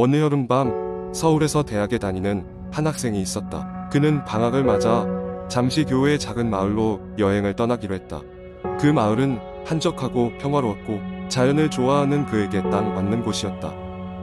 어느 여름밤 서울에서 대학에 다니는 한 학생이 있었다. 그는 방학을 맞아 잠시 교외의 작은 마을로 여행을 떠나기로 했다. 그 마을은 한적하고 평화로웠고 자연을 좋아하는 그에게 딱 맞는 곳이었다.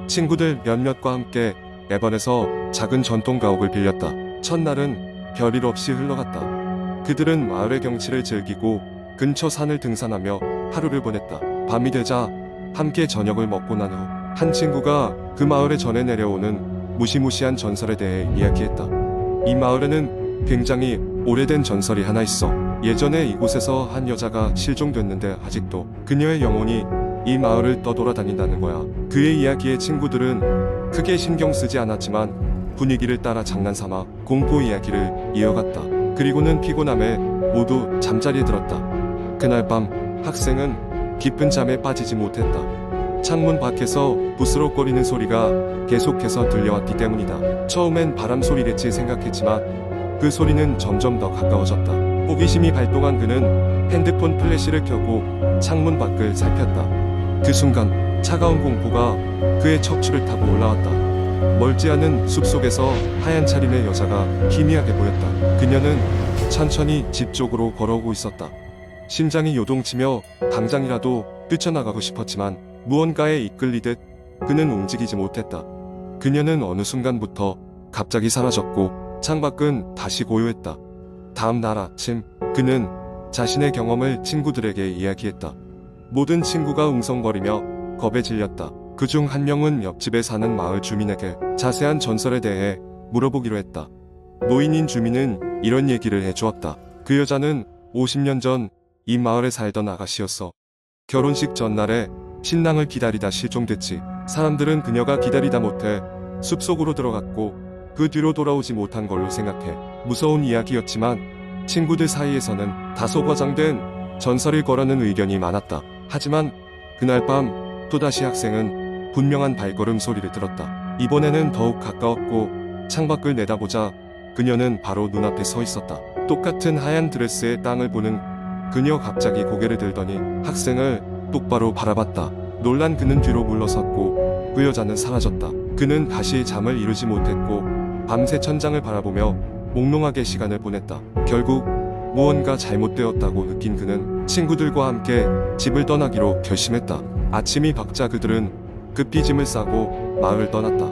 친구들 몇몇과 함께 에번에서 작은 전통 가옥을 빌렸다. 첫날은 별일 없이 흘러갔다. 그들은 마을의 경치를 즐기고 근처 산을 등산하며 하루를 보냈다. 밤이 되자 함께 저녁을 먹고 난 후 한 친구가 그 마을에 전해 내려오는 무시무시한 전설에 대해 이야기했다. 이 마을에는 굉장히 오래된 전설이 하나 있어. 예전에 이곳에서 한 여자가 실종됐는데 아직도 그녀의 영혼이 이 마을을 떠돌아다닌다는 거야. 그의 이야기에 친구들은 크게 신경 쓰지 않았지만 분위기를 따라 장난삼아 공포 이야기를 이어갔다. 그리고는 피곤함에 모두 잠자리에 들었다. 그날 밤 학생은 깊은 잠에 빠지지 못했다. 창문 밖에서 부스럭거리는 소리가 계속해서 들려왔기 때문이다. 처음엔 바람 소리겠지 생각했지만 그 소리는 점점 더 가까워졌다. 호기심이 발동한 그는 핸드폰 플래시를 켜고 창문 밖을 살폈다. 그 순간 차가운 공포가 그의 척추를 타고 올라왔다. 멀지 않은 숲속에서 하얀 차림의 여자가 희미하게 보였다. 그녀는 천천히 집 쪽으로 걸어오고 있었다. 심장이 요동치며 당장이라도 뛰쳐나가고 싶었지만 무언가에 이끌리듯 그는 움직이지 못했다. 그녀는 어느 순간부터 갑자기 사라졌고 창밖은 다시 고요했다. 다음 날 아침 그는 자신의 경험을 친구들에게 이야기했다. 모든 친구가 웅성거리며 겁에 질렸다. 그중 한 명은 옆집에 사는 마을 주민에게 자세한 전설에 대해 물어보기로 했다. 노인인 주민은 이런 얘기를 해주었다. 그 여자는 50년 전 이 마을에 살던 아가씨였어. 결혼식 전날에 신랑을 기다리다 실종됐지. 사람들은 그녀가 기다리다 못해 숲속으로 들어갔고 그 뒤로 돌아오지 못한 걸로 생각해. 무서운 이야기였지만 친구들 사이에서는 다소 과장된 전설일 거라는 의견이 많았다. 하지만 그날 밤 또다시 학생은 분명한 발걸음 소리를 들었다. 이번에는 더욱 가까웠고 창밖을 내다보자 그녀는 바로 눈앞에 서 있었다. 똑같은 하얀 드레스의 땅을 보는 그녀 갑자기 고개를 들더니 학생을 똑바로 바라봤다. 놀란 그는 뒤로 물러섰고 그 여자는 사라졌다. 그는 다시 잠을 이루지 못했고 밤새 천장을 바라보며 몽롱하게 시간을 보냈다. 결국 무언가 잘못되었다고 느낀 그는 친구들과 함께 집을 떠나기로 결심했다. 아침이 밝자 그들은 급히 짐을 싸고 마을을 떠났다.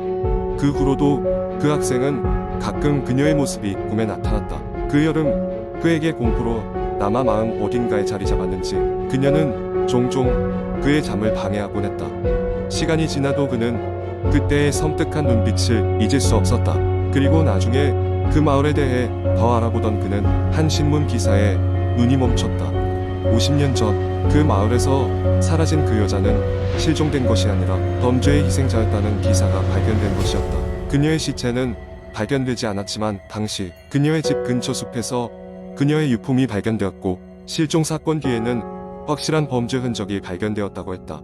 그 후로도 그 학생은 가끔 그녀의 모습이 꿈에 나타났다. 그 여름 그에게 공포로 남아 마음 어딘가에 자리 잡았는지 그녀는 종종 그의 잠을 방해하곤 했다. 시간이 지나도 그는 그때의 섬뜩한 눈빛을 잊을 수 없었다. 그리고 나중에 그 마을에 대해 더 알아보던 그는 한 신문 기사에 눈이 멈췄다. 50년 전 그 마을에서 사라진 그 여자는 실종된 것이 아니라 범죄의 희생자였다는 기사가 발견된 것이었다. 그녀의 시체는 발견되지 않았지만 당시 그녀의 집 근처 숲에서 그녀의 유품이 발견되었고 실종 사건 뒤에는 확실한 범죄 흔적이 발견되었다고 했다.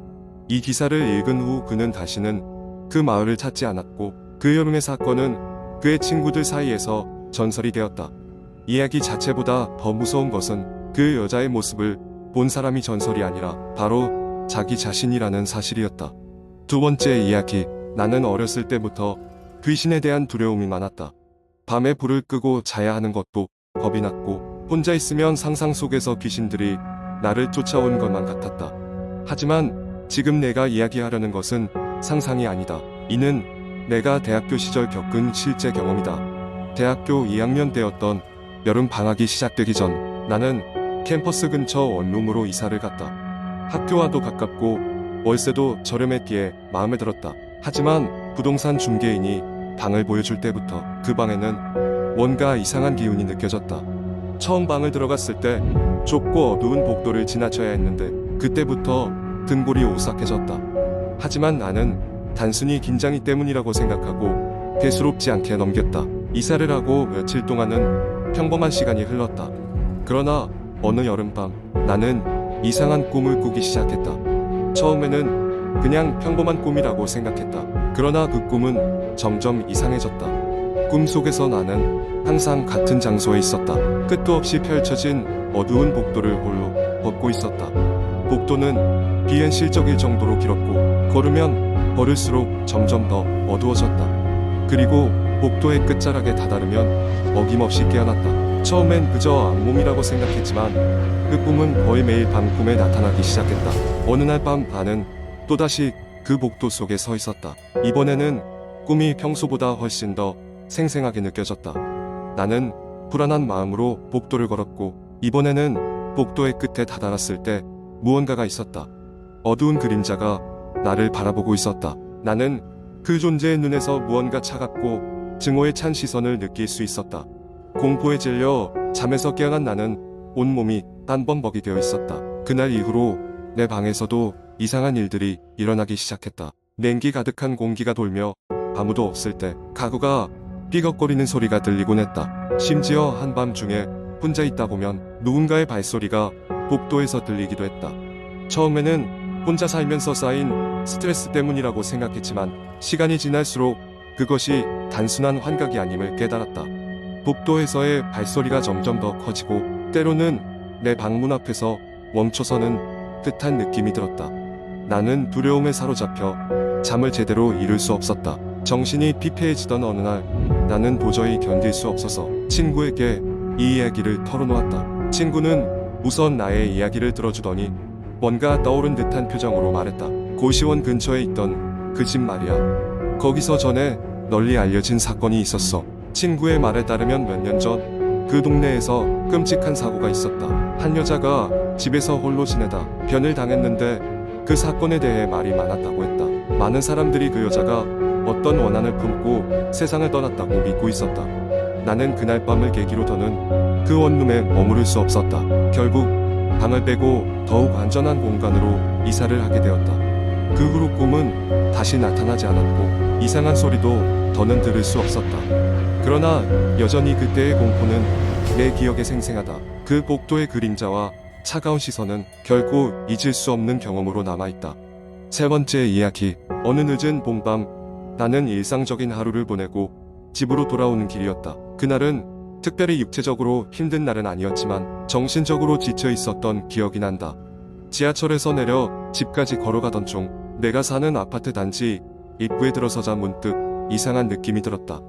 이 기사를 읽은 후 그는 다시는 그 마을을 찾지 않았고 그 여름의 사건은 그의 친구들 사이에서 전설이 되었다. 이야기 자체보다 더 무서운 것은 그 여자의 모습을 본 사람이 전설이 아니라 바로 자기 자신이라는 사실이었다. 두 번째 이야기. 나는 어렸을 때부터 귀신에 대한 두려움이 많았다. 밤에 불을 끄고 자야 하는 것도 겁이 났고 혼자 있으면 상상 속에서 귀신들이 나를 쫓아온 것만 같았다. 하지만 지금 내가 이야기하려는 것은 상상이 아니다. 이는 내가 대학교 시절 겪은 실제 경험이다. 대학교 2학년 때였던 여름 방학이 시작되기 전 나는 캠퍼스 근처 원룸으로 이사를 갔다. 학교와도 가깝고 월세도 저렴했기에 마음에 들었다. 하지만 부동산 중개인이 방을 보여줄 때부터 그 방에는 뭔가 이상한 기운이 느껴졌다. 처음 방을 들어갔을 때 좁고 어두운 복도를 지나쳐야 했는데 그때부터 등골이 오싹해졌다. 하지만 나는 단순히 긴장이 때문이라고 생각하고 대수롭지 않게 넘겼다. 이사를 하고 며칠 동안은 평범한 시간이 흘렀다. 그러나 어느 여름밤 나는 이상한 꿈을 꾸기 시작했다. 처음에는 그냥 평범한 꿈이라고 생각했다. 그러나 그 꿈은 점점 이상해졌다. 꿈속에서 나는 항상 같은 장소에 있었다. 끝도 없이 펼쳐진 어두운 복도를 홀로 걷고 있었다. 복도는 비현실적일 정도로 길었고 걸으면 걸을수록 점점 더 어두워졌다. 그리고 복도의 끝자락에 다다르면 어김없이 깨어났다. 처음엔 그저 악몽이라고 생각했지만 그 꿈은 거의 매일 밤 꿈에 나타나기 시작했다. 어느 날 밤 반은 또다시 그 복도 속에 서 있었다. 이번에는 꿈이 평소보다 훨씬 더 생생하게 느껴졌다. 나는 불안한 마음으로 복도를 걸었고 이번에는 복도의 끝에 다다랐을 때 무언가가 있었다. 어두운 그림자가 나를 바라보고 있었다. 나는 그 존재의 눈에서 무언가 차갑고 증오에 찬 시선을 느낄 수 있었다. 공포에 질려 잠에서 깨어난 나는 온몸이 딴범벅이 되어 있었다. 그날 이후로 내 방에서도 이상한 일들이 일어나기 시작했다. 냉기 가득한 공기가 돌며 아무도 없을 때 가구가 삐걱거리는 소리가 들리곤 했다. 심지어 한밤중에 혼자 있다 보면 누군가의 발소리가 복도에서 들리기도 했다. 처음에는 혼자 살면서 쌓인 스트레스 때문이라고 생각했지만 시간이 지날수록 그것이 단순한 환각이 아님을 깨달았다. 복도에서의 발소리가 점점 더 커지고 때로는 내 방문 앞에서 멈춰서는 듯한 느낌이 들었다. 나는 두려움에 사로잡혀 잠을 제대로 이룰 수 없었다. 정신이 피폐해지던 어느 날 나는 도저히 견딜 수 없어서 친구에게 이 이야기를 털어놓았다. 친구는 우선 나의 이야기를 들어주더니 뭔가 떠오른 듯한 표정으로 말했다. 고시원 근처에 있던 그 집 말이야. 거기서 전에 널리 알려진 사건이 있었어. 친구의 말에 따르면 몇 년 전 그 동네에서 끔찍한 사고가 있었다. 한 여자가 집에서 홀로 지내다 변을 당했는데 그 사건에 대해 말이 많았다고 했다. 많은 사람들이 그 여자가 어떤 원한을 품고 세상을 떠났다고 믿고 있었다. 나는 그날 밤을 계기로 더는 그 원룸에 머무를 수 없었다. 결국 방을 빼고 더욱 안전한 공간으로 이사를 하게 되었다. 그 후로 꿈은 다시 나타나지 않았고 이상한 소리도 더는 들을 수 없었다. 그러나 여전히 그때의 공포는 내 기억에 생생하다. 그 복도의 그림자와 차가운 시선은 결코 잊을 수 없는 경험으로 남아있다. 세 번째 이야기. 어느 늦은 봄밤 나는 일상적인 하루를 보내고 집으로 돌아오는 길이었다. 그날은 특별히 육체적으로 힘든 날은 아니었지만 정신적으로 지쳐 있었던 기억이 난다. 지하철에서 내려 집까지 걸어가던 중 내가 사는 아파트 단지 입구에 들어서자 문득 이상한 느낌이 들었다.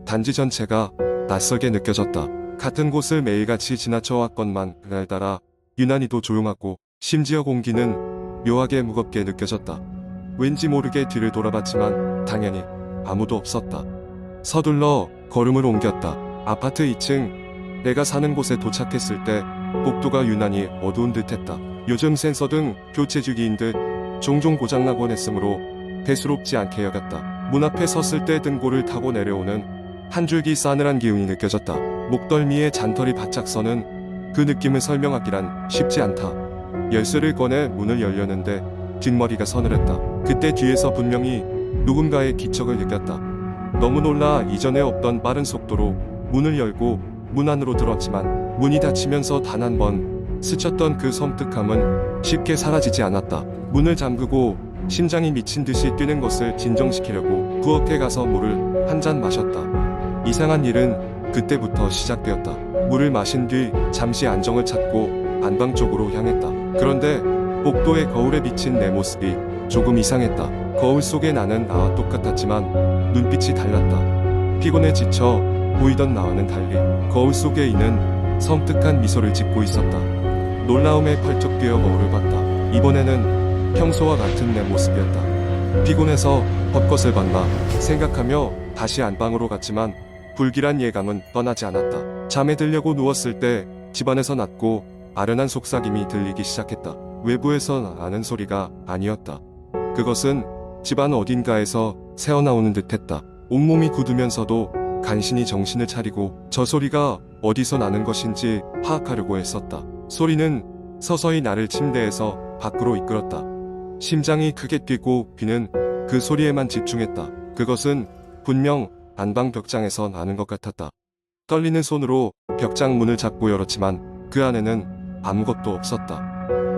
단지 전체가 낯설게 느껴졌다. 같은 곳을 매일같이 지나쳐 왔건만 그날따라 유난히도 조용하고 심지어 공기는 묘하게 무겁게 느껴졌다. 왠지 모르게 뒤를 돌아봤지만 당연히 아무도 없었다. 서둘러 걸음을 옮겼다. 아파트 2층 내가 사는 곳에 도착했을 때 복도가 유난히 어두운 듯했다. 요즘 센서등 교체 중인 듯 종종 고장나곤 했으므로 대수롭지 않게 여겼다. 문 앞에 섰을 때 등골을 타고 내려오는 한 줄기 싸늘한 기운이 느껴졌다. 목덜미에 잔털이 바짝 서는 그 느낌을 설명하기란 쉽지 않다. 열쇠를 꺼내 문을 열려는데 뒷머리가 서늘했다. 그때 뒤에서 분명히 누군가의 기척을 느꼈다. 너무 놀라 이전에 없던 빠른 속도로 문을 열고 문 안으로 들었지만 문이 닫히면서 단 한 번 스쳤던 그 섬뜩함은 쉽게 사라지지 않았다. 문을 잠그고 심장이 미친 듯이 뛰는 것을 진정시키려고 부엌에 가서 물을 한 잔 마셨다. 이상한 일은 그때부터 시작되었다. 물을 마신 뒤 잠시 안정을 찾고 안방 쪽으로 향했다. 그런데 복도의 거울에 비친 내 모습이 조금 이상했다. 거울 속의 나는 나와 똑같았지만 눈빛이 달랐다. 피곤해 지쳐 보이던 나와는 달리 거울 속에 이는 섬뜩한 미소를 짓고 있었다. 놀라움에 펄쩍 뛰어 거울을 봤다. 이번에는 평소와 같은 내 모습이었다. 피곤해서 헛것을 봤나 생각하며 다시 안방으로 갔지만 불길한 예감은 떠나지 않았다. 잠에 들려고 누웠을 때 집안에서 낮고 아련한 속삭임이 들리기 시작했다. 외부에서 나는 소리가 아니었다. 그것은 집안 어딘가에서 새어나오는 듯했다. 온몸이 굳으면서도 간신히 정신을 차리고 저 소리가 어디서 나는 것인지 파악하려고 애썼다. 소리는 서서히 나를 침대에서 밖으로 이끌었다. 심장이 크게 뛰고 귀는 그 소리에만 집중했다. 그것은 분명 안방 벽장에서 나는 것 같았다. 떨리는 손으로 벽장 문을 잡고 열었지만 그 안에는 아무것도 없었다.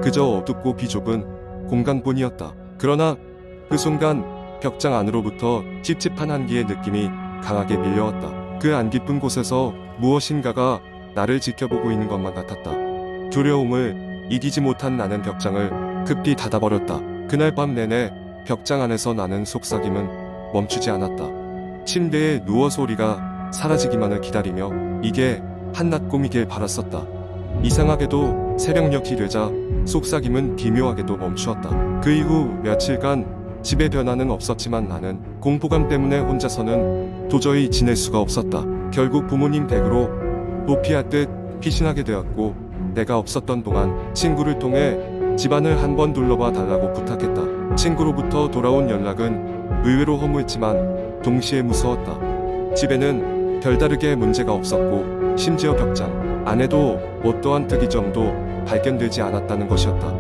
그저 어둡고 비좁은 공간뿐이었다. 그러나 그 순간 벽장 안으로부터 찝찝한 한기의 느낌이 강하게 밀려왔다. 그 안 깊은 곳에서 무엇인가가 나를 지켜보고 있는 것만 같았다. 두려움을 이기지 못한 나는 벽장을 급히 닫아버렸다. 그날 밤 내내 벽장 안에서 나는 속삭임은 멈추지 않았다. 침대에 누워 소리가 사라지기만을 기다리며 이게 한낱 꿈이길 바랐었다. 이상하게도 새벽녘이 되자 속삭임은 기묘하게도 멈추었다. 그 이후 며칠간 집에 변화는 없었지만 나는 공포감 때문에 혼자서는 도저히 지낼 수가 없었다. 결국 부모님 댁으로 도피하듯 피신하게 되었고 내가 없었던 동안 친구를 통해 집안을 한번 둘러봐 달라고 부탁했다. 친구로부터 돌아온 연락은 의외로 허무했지만 동시에 무서웠다. 집에는 별다르게 문제가 없었고 심지어 벽장 안에도 어떠한 특이점도 발견되지 않았다는 것이었다.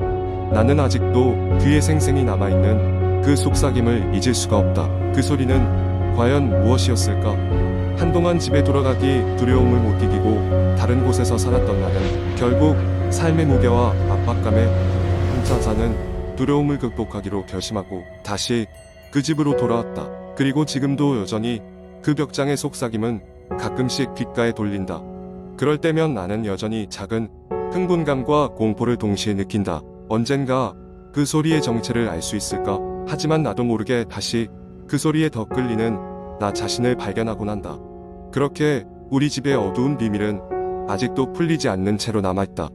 나는 아직도 귀에 생생히 남아있는 그 속삭임을 잊을 수가 없다. 그 소리는 과연 무엇이었을까? 한동안 집에 돌아가기 두려움을 못 이기고 다른 곳에서 살았던 나는 결국 삶의 무게와 압박감에 혼자 사는 두려움을 극복하기로 결심하고 다시 그 집으로 돌아왔다. 그리고 지금도 여전히 그 벽장의 속삭임은 가끔씩 귓가에 돌린다. 그럴 때면 나는 여전히 작은 흥분감과 공포를 동시에 느낀다. 언젠가 그 소리의 정체를 알 수 있을까? 하지만 나도 모르게 다시 그 소리에 더 끌리는 나 자신을 발견하곤 한다. 그렇게 우리 집의 어두운 비밀은 아직도 풀리지 않는 채로 남아있다.